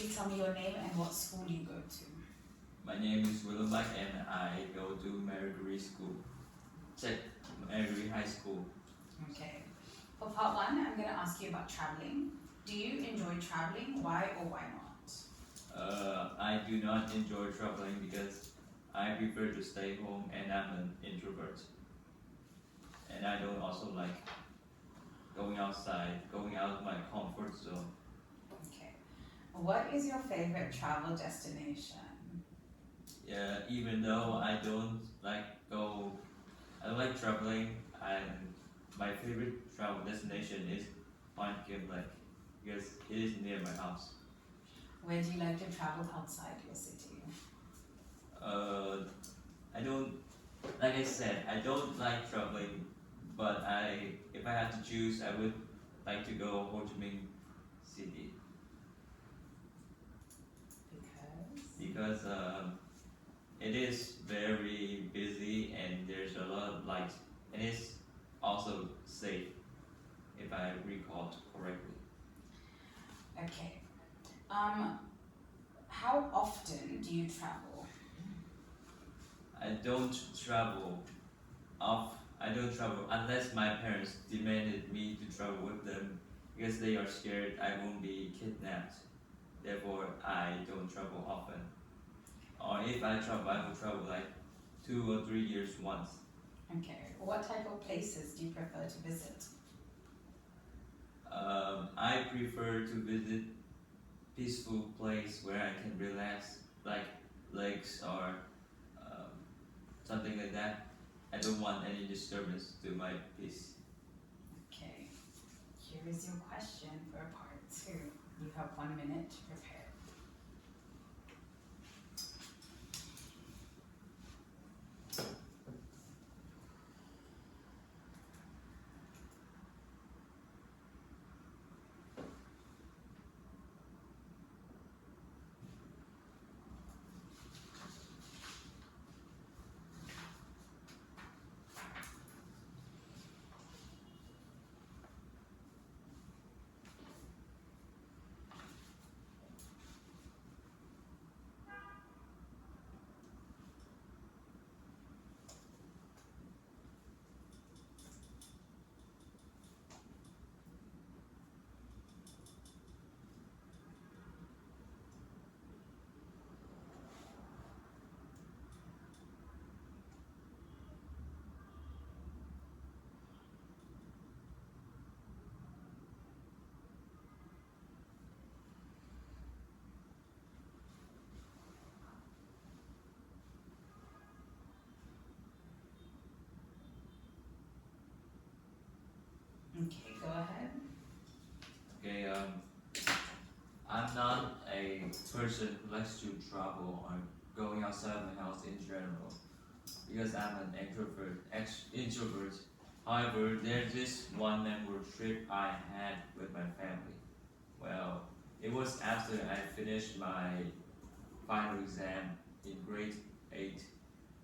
Please tell me your name and what school you go to. My name is Willem and I go to Marigary School. Marigary High School. Okay. For part one, I'm going to ask you about traveling. Do you enjoy traveling? Why or why not? I do not enjoy traveling because I prefer to stay home and I'm an introvert. And I don't also like going outside, going out of my comfort zone. Okay. What is your favorite travel destination? Yeah, even though I don't like traveling, and my favorite travel destination is Kim Lake because it is near my house. Where do you like to travel outside your city? I don't, like I said, I don't like traveling, but if I had to choose, I would like to go Ho Chi Minh City because it is very busy and there's a lot of lights, and it's also safe, if I recall correctly. Okay. How often do you travel? I don't travel I don't travel unless my parents demanded me to travel with them because they are scared I won't be kidnapped. Therefore, I don't travel often. Or if I travel, I will travel like 2 or 3 years once. Okay. What type of places do you prefer to visit? I prefer to visit peaceful place where I can relax, like lakes or something like that. I don't want any disturbance to my peace. Okay. Here is your question for part two. You have 1 minute to prepare. Okay, go ahead. Okay, I'm not a person who likes to travel or going outside my house in general because I'm an introvert. However, there's this one memorable trip I had with my family. Well, it was after I finished my final exam in grade 8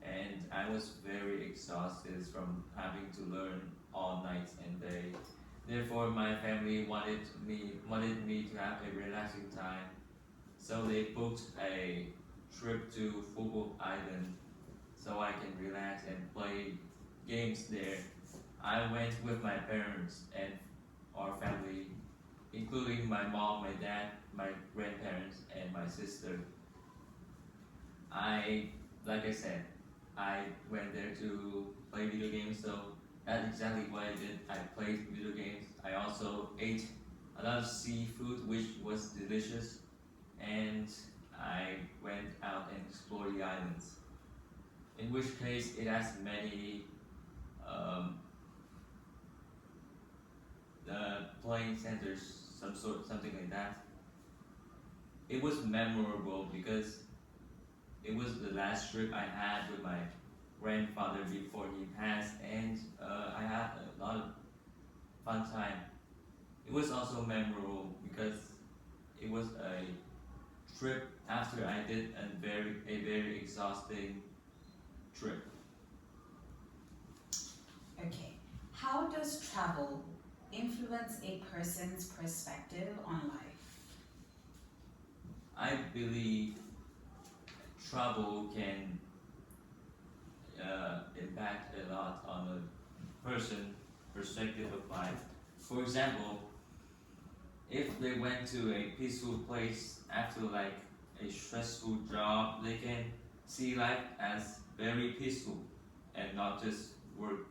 and I was very exhausted from having to learn all night and day. Therefore, my family wanted me to have a relaxing time, so they booked a trip to Phuket Island so I can relax and play games there. I went with my parents and our family, including my mom, my dad, my grandparents, and my sister. Like I said, I went there to play video games, so that's exactly what I did. I played video games. I also ate a lot of seafood, which was delicious, and I went out and explored the islands. In which case, it has many the playing centers, something like that. It was memorable because it was the last trip I had with my grandfather before he passed, and I had a lot of fun time. It was also memorable because it was a trip after I did a very exhausting trip. Okay. How does travel influence a person's perspective on life? believe travel can impact a lot on a person perspective of life. For example, if they went to a peaceful place after like a stressful job, they can see life as very peaceful and not just work.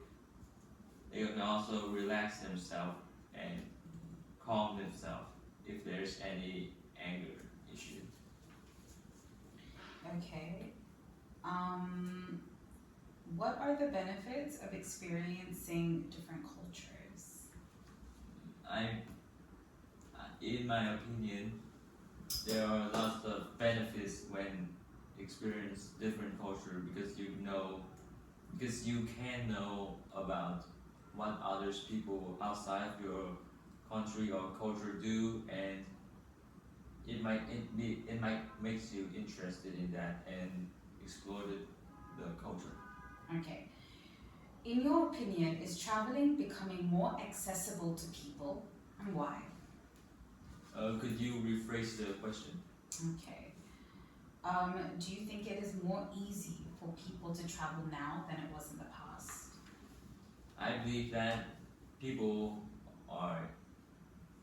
They can also relax themselves and calm themselves if there's any anger issue. Okay. What are the benefits of experiencing different cultures? In my opinion, there are lots of benefits when experience different culture because you can know about what others people outside of your country or culture do, and it might makes you interested in that and explore the culture. Okay. In your opinion, is traveling becoming more accessible to people, and why? Could you rephrase the question? Okay. Do you think it is more easy for people to travel now than it was in the past? I believe that people are.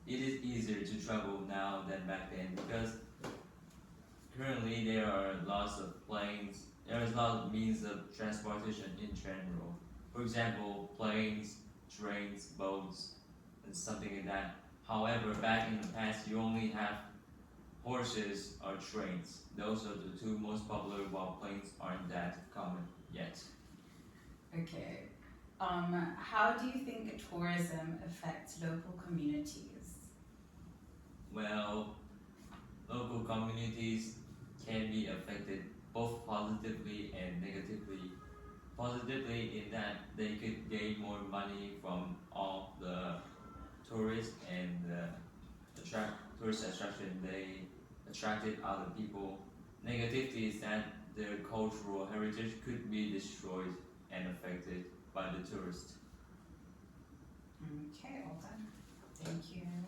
It is easier to travel now than back then because currently there are lots of planes. There is a lot of means of transportation in general. For example, planes, trains, boats, and something like that. However, back in the past, you only have horses or trains. Those are the two most popular, while planes aren't that common yet. Okay. How do you think tourism affects local communities? Well, local communities can be affected both positively and negatively. Positively in that they could gain more money from all the tourists and tourist attraction they attracted other people. Negativity is that their cultural heritage could be destroyed and affected by the tourists. Okay, all done. Thank you.